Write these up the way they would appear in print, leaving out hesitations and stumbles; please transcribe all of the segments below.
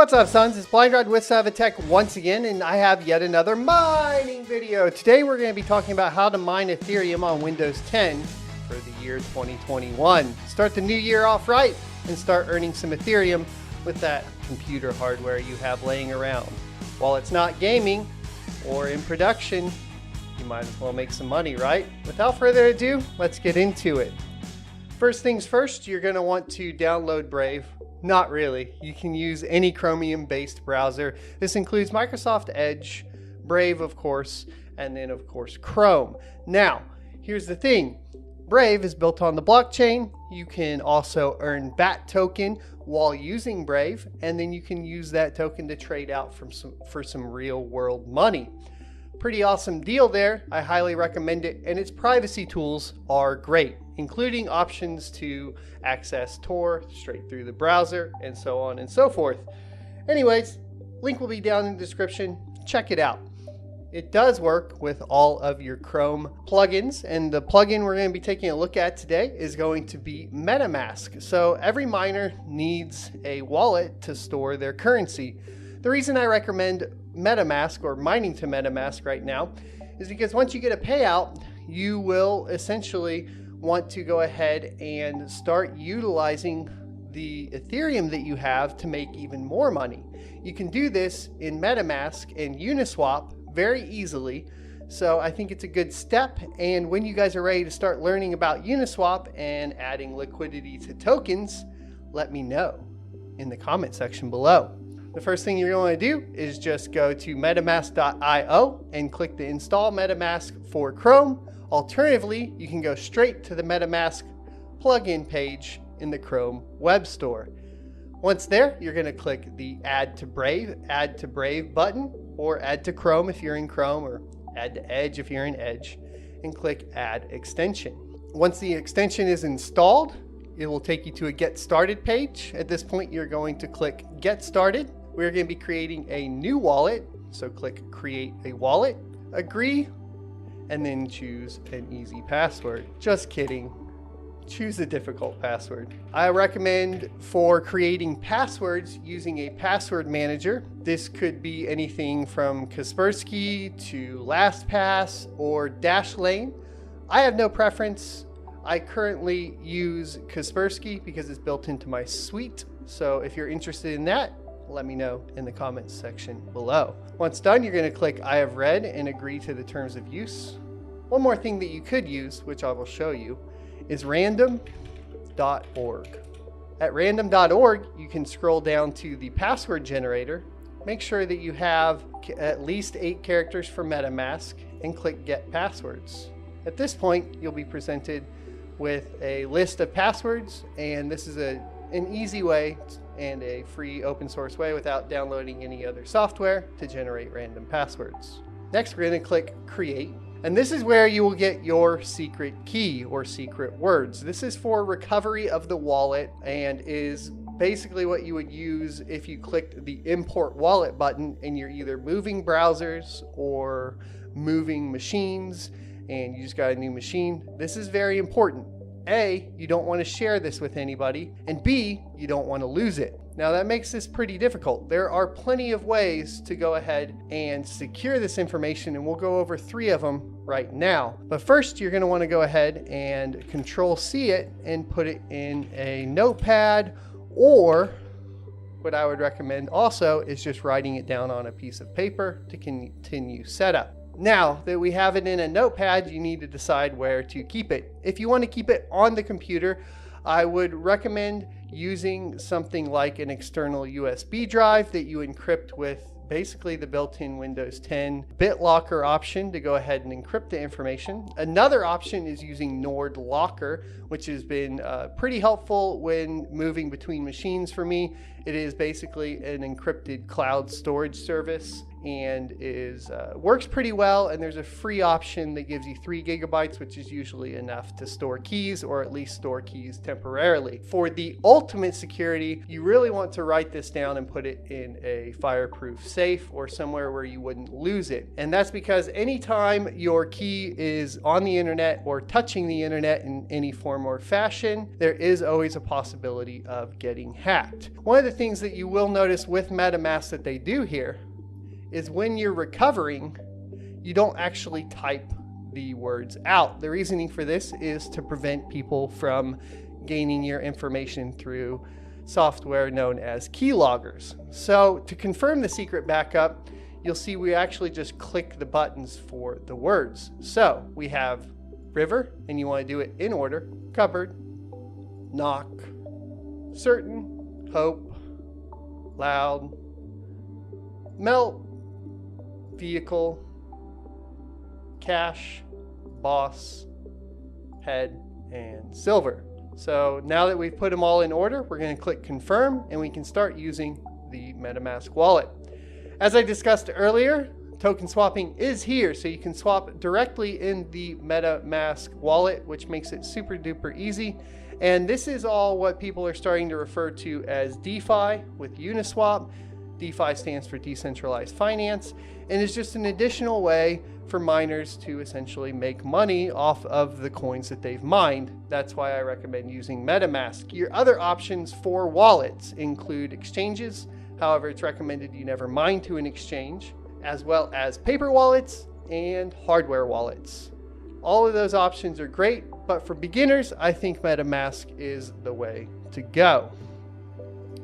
What's up, sons? It's Blind Rod with Savitech once again, and I have yet another mining video. Today we're going to be talking about how to mine Ethereum on Windows 10 for the year 2021. Start the new year off right and start earning some Ethereum with that computer hardware you have laying around. While it's not gaming or in production, you might as well make some money, right? Without further ado, let's get into it. First things first, you're going to want to download Brave. Not really. You can use any Chromium-based browser. This includes Microsoft Edge, Brave, of course, and then, of course, Chrome. Now, here's the thing. Brave is built on the blockchain. You can also earn BAT token while using Brave, and then you can use that token to trade out for some real-world money. Pretty awesome deal there. I highly recommend it, and its privacy tools are great, including options to access Tor straight through the browser and so on and so forth. Anyways, link will be down in the description. Check it out. It does work with all of your Chrome plugins, and the plugin we're going to be taking a look at today is going to be MetaMask. So every miner needs a wallet to store their currency. The reason I recommend MetaMask or mining to MetaMask right now is because once you get a payout, you will essentially want to go ahead and start utilizing the Ethereum that you have to make even more money. You can do this in MetaMask and Uniswap very easily. So I think it's a good step. And when you guys are ready to start learning about Uniswap and adding liquidity to tokens, let me know in the comment section below. The first thing you're going to do is just go to metamask.io and click the install MetaMask for Chrome. Alternatively, you can go straight to the MetaMask plugin page in the Chrome web store. Once there, you're going to click the Add to Brave button, or Add to Chrome if you're in Chrome, or Add to Edge if you're in Edge, and click Add Extension. Once the extension is installed, it will take you to a Get Started page. At this point, you're going to click Get Started. We're going to be creating a new wallet, so click Create a Wallet, agree, and then choose an easy password. Just kidding. Choose a difficult password. I recommend for creating passwords using a password manager. This could be anything from Kaspersky to LastPass or Dashlane. I have no preference. I currently use Kaspersky because it's built into my suite. So if you're interested in that, let me know in the comments section below. Once done, you're going to click I have read and agree to the terms of use. One more thing that you could use, which I will show you, is random.org. At random.org, you can scroll down to the password generator. Make sure that you have at least 8 characters for MetaMask and click Get Passwords. At this point, you'll be presented with a list of passwords, and this is an easy way and a free open source way without downloading any other software to generate random passwords. Next, we're going to click Create, and this is where you will get your secret key or secret words. This is for recovery of the wallet and is basically what you would use if you clicked the Import Wallet button and you're either moving browsers or moving machines and you just got a new machine. This is very important. A, you don't want to share this with anybody, and B, you don't want to lose it. Now that makes this pretty difficult. There are plenty of ways to go ahead and secure this information, and we'll go over 3 of them right now. But first, you're going to want to go ahead and Control-C it and put it in a notepad, or what I would recommend also is just writing it down on a piece of paper to continue setup. Now that we have it in a notepad, you need to decide where to keep it. If you want to keep it on the computer, I would recommend using something like an external USB drive that you encrypt with basically the built-in Windows 10 BitLocker option to go ahead and encrypt the information. Another option is using Nord Locker, which has been pretty helpful when moving between machines for me. It is basically an encrypted cloud storage service, and works pretty well. And there's a free option that gives you 3 gigabytes, which is usually enough to store keys, or at least store keys temporarily. For the ultimate security, you really want to write this down and put it in a fireproof safe or somewhere where you wouldn't lose it. And that's because anytime your key is on the internet or touching the internet in any form or fashion, there is always a possibility of getting hacked. One of the things that you will notice with MetaMask that they do here is when you're recovering, you don't actually type the words out. The reasoning for this is to prevent people from gaining your information through software known as keyloggers. So to confirm the secret backup, you'll see we actually just click the buttons for the words. So we have river, and you want to do it in order: cupboard, knock, certain, hope, loud, melt, vehicle, cash, boss, head, and silver. So now that we've put them all in order, we're going to click confirm, and we can start using the MetaMask wallet. As I discussed earlier, token swapping is here, so you can swap directly in the MetaMask wallet, which makes it super duper easy. And this is all what people are starting to refer to as DeFi with Uniswap. DeFi stands for decentralized finance, and is just an additional way for miners to essentially make money off of the coins that they've mined. That's why I recommend using MetaMask. Your other options for wallets include exchanges. However, it's recommended you never mine to an exchange, as well as paper wallets and hardware wallets. All of those options are great, but for beginners, I think MetaMask is the way to go.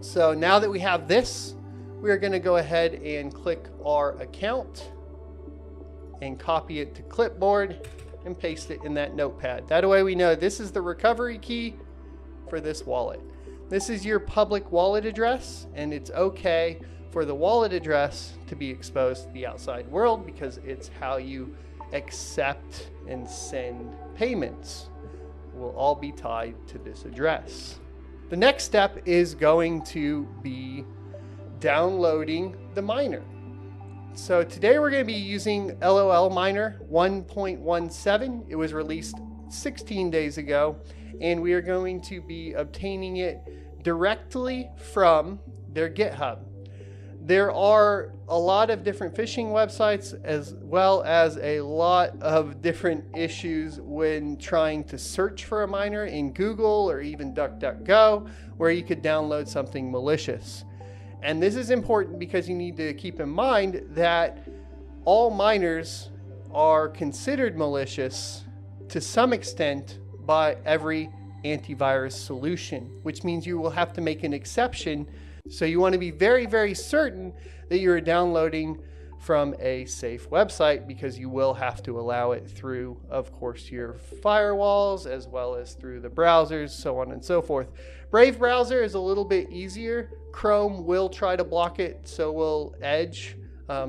So now that we have this, we're going to go ahead and click our account and copy it to clipboard and paste it in that notepad. That way we know this is the recovery key for this wallet. This is your public wallet address, and it's okay for the wallet address to be exposed to the outside world because it's how you accept and send payments. Will all be tied to this address. The next step is going to be downloading the miner. So today we're going to be using LOL Miner 1.17. It was released 16 days ago, and we are going to be obtaining it directly from their GitHub. There are a lot of different phishing websites, as well as a lot of different issues when trying to search for a miner in Google or even DuckDuckGo, where you could download something malicious. And this is important because you need to keep in mind that all miners are considered malicious to some extent by every antivirus solution, which means you will have to make an exception. So you want to be very, very certain that you're downloading from a safe website, because you will have to allow it through, of course, your firewalls, as well as through the browsers, so on and so forth. Brave browser is a little bit easier. Chrome will try to block it, so will Edge.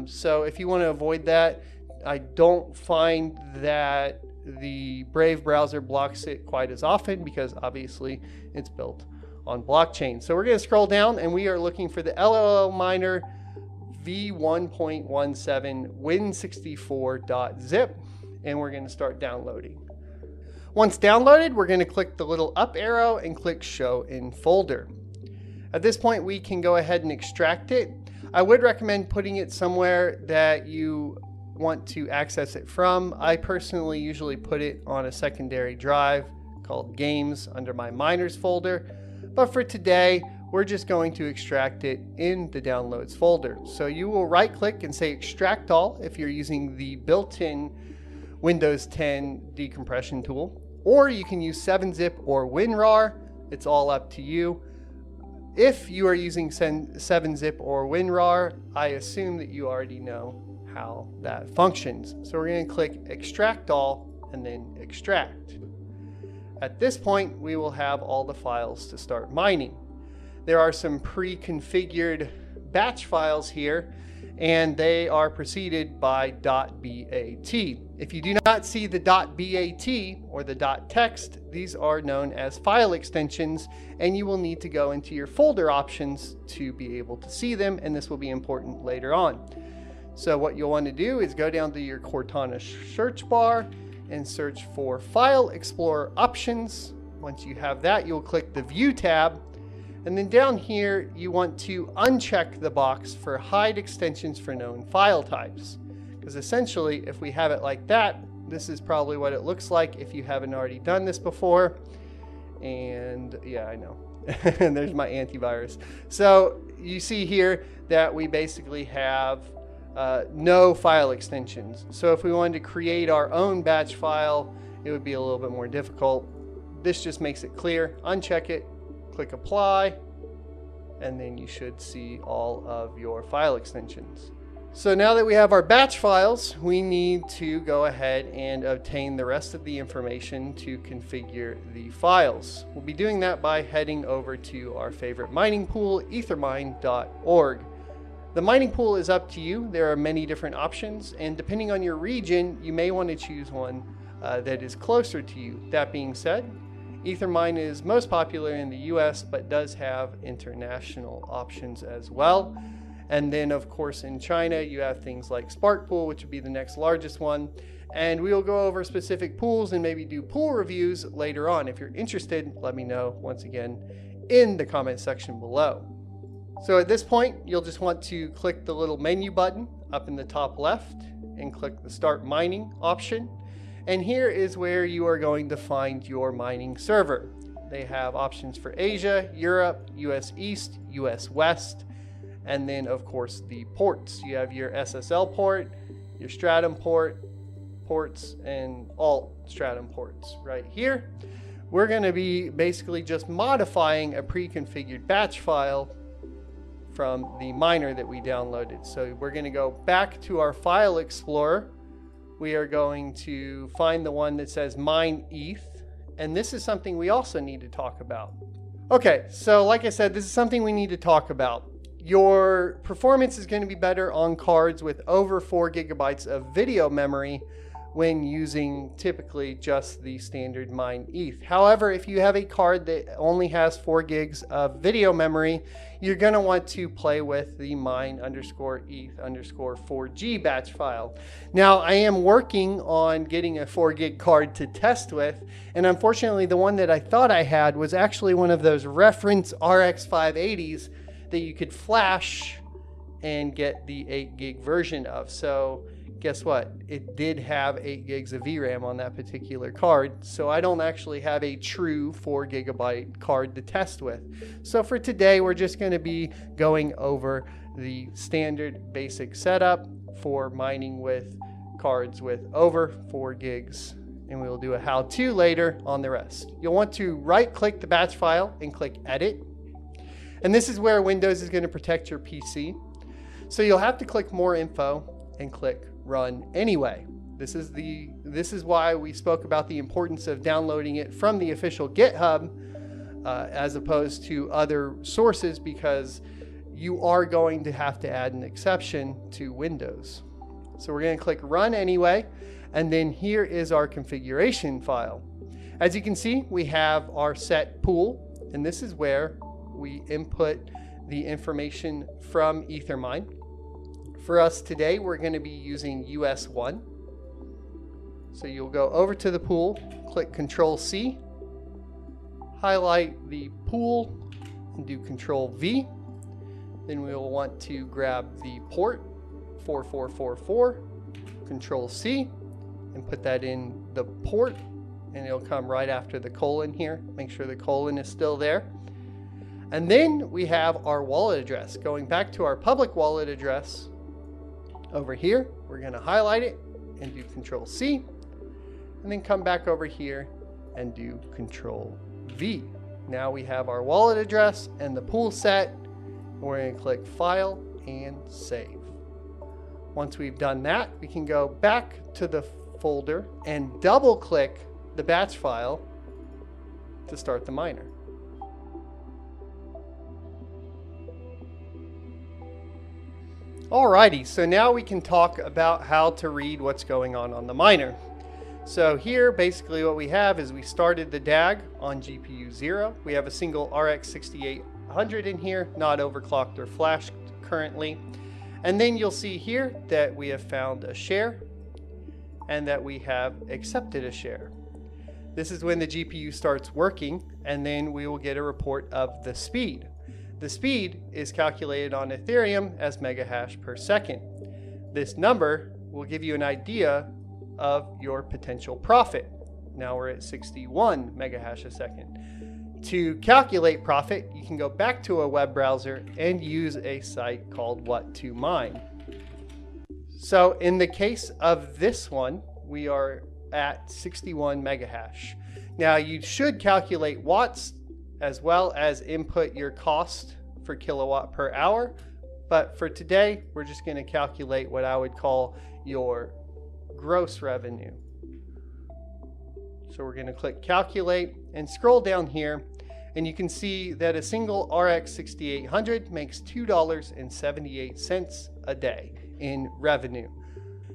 So if you want to avoid that, I don't find that the Brave browser blocks it quite as often, because obviously it's built on blockchain. So we're going to scroll down, and we are looking for the LOL Miner v1.17 win64.zip, and we're going to start downloading. Once downloaded, we're going to click the little up arrow and click show in folder. At this point, we can go ahead and extract it. I would recommend putting it somewhere that you want to access it from. I personally usually put it on a secondary drive called games under my miners folder. But for today, we're just going to extract it in the downloads folder. So you will right click and say extract all if you're using the built-in Windows 10 decompression tool, or you can use 7-zip or WinRAR. It's all up to you. If you are using 7-zip or WinRAR, I assume that you already know how that functions. So we're going to click extract all and then extract. At this point, we will have all the files to start mining. There are some pre-configured batch files here, and they are preceded by .bat. If you do not see the .bat or the .text, these are known as file extensions, and you will need to go into your folder options to be able to see them, and this will be important later on. So what you'll want to do is go down to your Cortana search bar and search for File Explorer Options. Once you have that, you'll click the View tab. And then down here, you want to uncheck the box for Hide Extensions for Known File Types. Because essentially, if we have it like that, this is probably what it looks like if you haven't already done this before. And yeah, I know. And there's my antivirus. So you see here that we basically have no file extensions. So if we wanted to create our own batch file, it would be a little bit more difficult. This just makes it clear. Uncheck it, click apply, and then you should see all of your file extensions. So now that we have our batch files, we need to go ahead and obtain the rest of the information to configure the files. We'll be doing that by heading over to our favorite mining pool, ethermine.org. The mining pool is up to you. There are many different options, and depending on your region, you may want to choose one that is closer to you. That being said, Ethermine is most popular in the US, but does have international options as well. And then, of course, in China, you have things like SparkPool, which would be the next largest one. And we will go over specific pools and maybe do pool reviews later on. If you're interested, let me know once again in the comment section below. So at this point, you'll just want to click the little menu button up in the top left and click the Start Mining option. And here is where you are going to find your mining server. They have options for Asia, Europe, US East, US West, and then of course the ports. You have your SSL port, your Stratum ports, and alt Stratum ports right here. We're going to be basically just modifying a pre-configured batch file from the miner that we downloaded. So we're going to go back to our file explorer. We are going to find the one that says mine ETH, and this is something we also need to talk about. Okay, so like I said, this is something we need to talk about. Your performance is going to be better on cards with over 4 gigabytes of video memory when using typically just the standard mine ETH. However, if you have a card that only has 4 gigs of video memory, you're going to want to play with the mine_ETH_4G batch file. Now, I am working on getting a 4 gig card to test with, and unfortunately the one that I thought I had was actually one of those reference RX 580s that you could flash and get the 8 gig version of. So guess what? It did have 8 gigs of VRAM on that particular card, so I don't actually have a true 4 gigabyte card to test with. So for today, we're just going to be going over the standard basic setup for mining with cards with over 4 gigs, and we'll do a how-to later on the rest. You'll want to right-click the batch file and click Edit, and this is where Windows is going to protect your PC. So you'll have to click More Info and click Run Anyway. This is why we spoke about the importance of downloading it from the official GitHub as opposed to other sources, because you are going to have to add an exception to Windows. So we're going to click Run Anyway, and then here is our configuration file. As you can see, we have our set pool, and this is where we input the information from Ethermine. For us today, we're going to be using US1. So you'll go over to the pool, click Control-C, highlight the pool, and do Control-V. Then we will want to grab the port 4444, Control-C, and put that in the port, and it'll come right after the colon here. Make sure the colon is still there. And then we have our wallet address. Going back to our public wallet address, over here, we're going to highlight it and do Control-C, and then come back over here and do Control-V. Now we have our wallet address and the pool set. We're going to click File and Save. Once we've done that, we can go back to the folder and double click the batch file to start the miner. Alrighty, so now we can talk about how to read what's going on the miner. So here, basically what we have is we started the DAG on GPU 0. We have a single RX 6800 in here, not overclocked or flashed currently. And then you'll see here that we have found a share and that we have accepted a share. This is when the GPU starts working, and then we will get a report of the speed. The speed is calculated on Ethereum as megahash per second. This number will give you an idea of your potential profit. Now we're at 61 megahash a second. To calculate profit, you can go back to a web browser and use a site called What to Mine. So in the case of this one, we are at 61 megahash. Now you should calculate watts as well as input your cost for kilowatt per hour. But for today, we're just going to calculate what I would call your gross revenue. So we're going to click calculate and scroll down here, and you can see that a single RX 6800 makes $2.78 a day in revenue.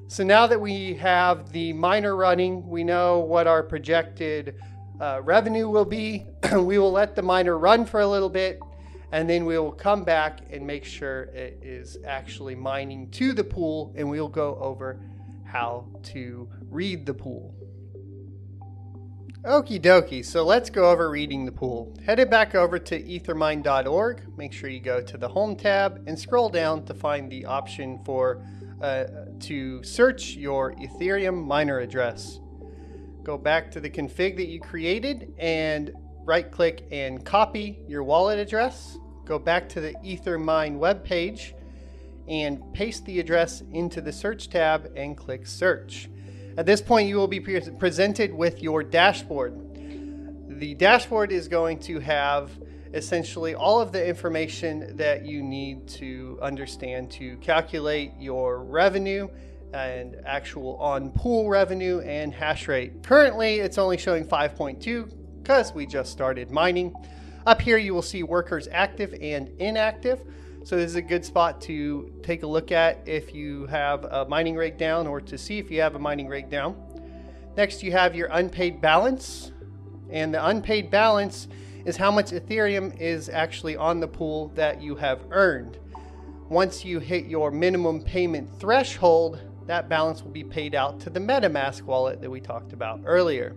So now that we have the miner running, we know what our projected revenue will be. We will let the miner run for a little bit, and then we will come back and make sure it is actually mining to the pool, and we'll go over how to read the pool. Okie dokie, so let's go over reading the pool. Headed back over to ethermine.org, make sure you go to the home tab and scroll down to find the option for to search your Ethereum miner address. Go back to the config that you created and right click and copy your wallet address. Go back to the Ethermine webpage and paste the address into the search tab and click search. At this point, you will be presented with your dashboard. The dashboard is going to have essentially all of the information that you need to understand to calculate your revenue and actual on-pool revenue and hash rate. Currently, it's only showing 5.2 because we just started mining. Up here, you will see workers active and inactive. So this is a good spot to take a look at if you have a mining rig down, or to see if you have a mining rig down. Next, you have your unpaid balance. And the unpaid balance is how much Ethereum is actually on the pool that you have earned. Once you hit your minimum payment threshold, that balance will be paid out to the MetaMask wallet that we talked about earlier.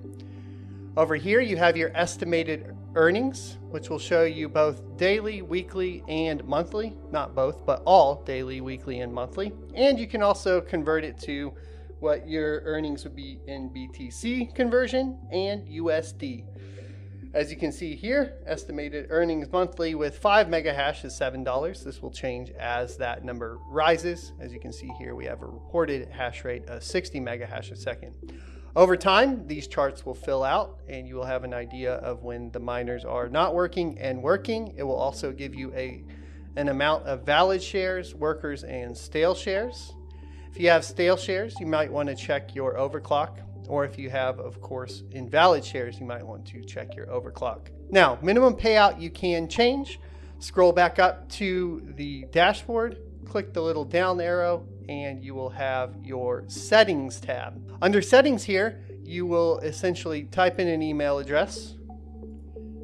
Over here, you have your estimated earnings, which will show you both daily, weekly, and monthly. Not both, but all daily, weekly, and monthly. And you can also convert it to what your earnings would be in BTC conversion and USD. As you can see here, estimated earnings monthly with 5 megahash is $7. This will change as that number rises. As you can see here, we have a reported hash rate of 60 megahash a second. Over time, these charts will fill out and you will have an idea of when the miners are not working and working. It will also give you an amount of valid shares, workers, and stale shares. If you have stale shares, you might want to check your overclock. Or if you have, of course, invalid shares, you might want to check your overclock. Now, minimum payout you can change. Scroll back up to the dashboard, click the little down arrow, and you will have your settings tab. Under settings here, you will essentially type in an email address,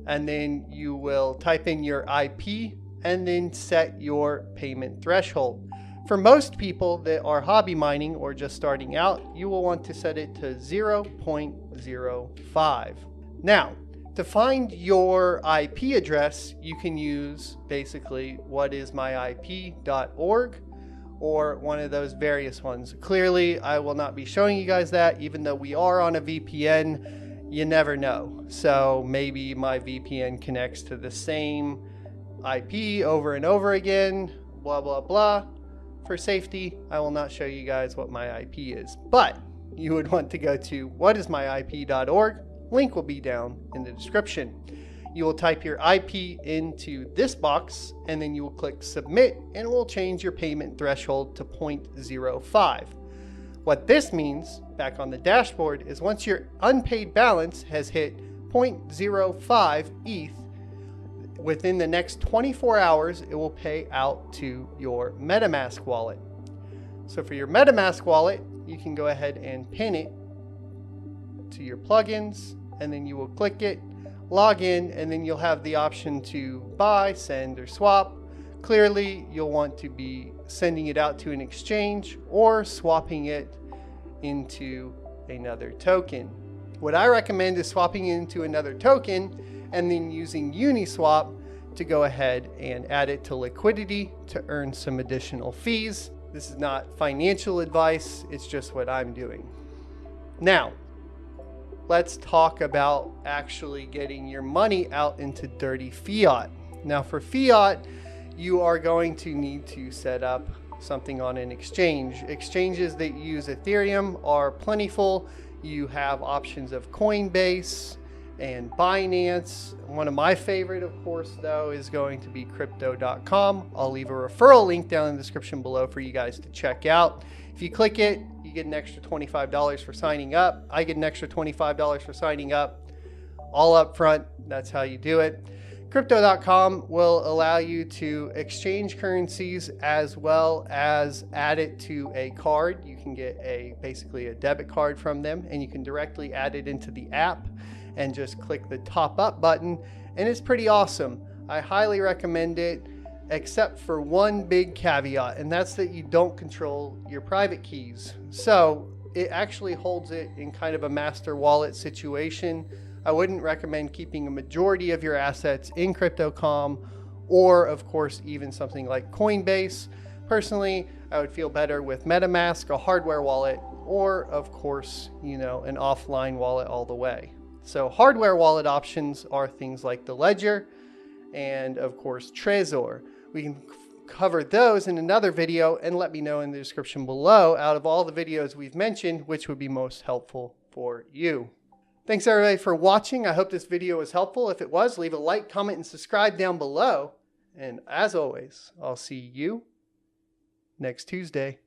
and then you will type in your IP, and then set your payment threshold. For most people that are hobby mining or just starting out, you will want to set it to 0.05. Now, to find your IP address, you can use basically whatismyip.org or one of those various ones. Clearly, I will not be showing you guys that, even though we are on a VPN. You never know. So maybe my VPN connects to the same IP over and over again, blah, blah, blah. For safety, I will not show you guys what my IP is, but you would want to go to whatismyip.org. Link will be down in the description. You will type your IP into this box, and then you will click submit, and it will change your payment threshold to 0.05. What this means, back on the dashboard, is once your unpaid balance has hit 0.05 ETH, within the next 24 hours, it will pay out to your MetaMask wallet. So for your MetaMask wallet, you can go ahead and pin it to your plugins, and then you will click it, log in, and then you'll have the option to buy, send, or swap. Clearly, you'll want to be sending it out to an exchange or swapping it into another token. What I recommend is swapping it into another token and then using Uniswap to go ahead and add it to liquidity to earn some additional fees. This is not financial advice, it's just what I'm doing. Now, let's talk about actually getting your money out into dirty fiat. Now for fiat, you are going to need to set up something on an exchange. Exchanges that use Ethereum are plentiful. You have options of Coinbase and Binance. One of my favorite, of course, though, is going to be crypto.com. I'll leave a referral link down in the description below for you guys to check out. If you click it, you get an extra $25 for signing up. I get an extra $25 for signing up, all up front. That's how you do it. Crypto.com will allow you to exchange currencies as well as add it to a card. You can get basically a debit card from them, and you can directly add it into the app and just click the top up button, and it's pretty awesome. I highly recommend it, except for one big caveat, and that's that you don't control your private keys. So it actually holds it in kind of a master wallet situation. I wouldn't recommend keeping a majority of your assets in Crypto.com or, of course, even something like Coinbase. Personally, I would feel better with MetaMask, a hardware wallet, or, of course, an offline wallet all the way. So hardware wallet options are things like the Ledger and, of course, Trezor. We can cover those in another video, and let me know in the description below, out of all the videos we've mentioned, which would be most helpful for you. Thanks everybody for watching. I hope this video was helpful. If it was, leave a like, comment, and subscribe down below. And as always, I'll see you next Tuesday.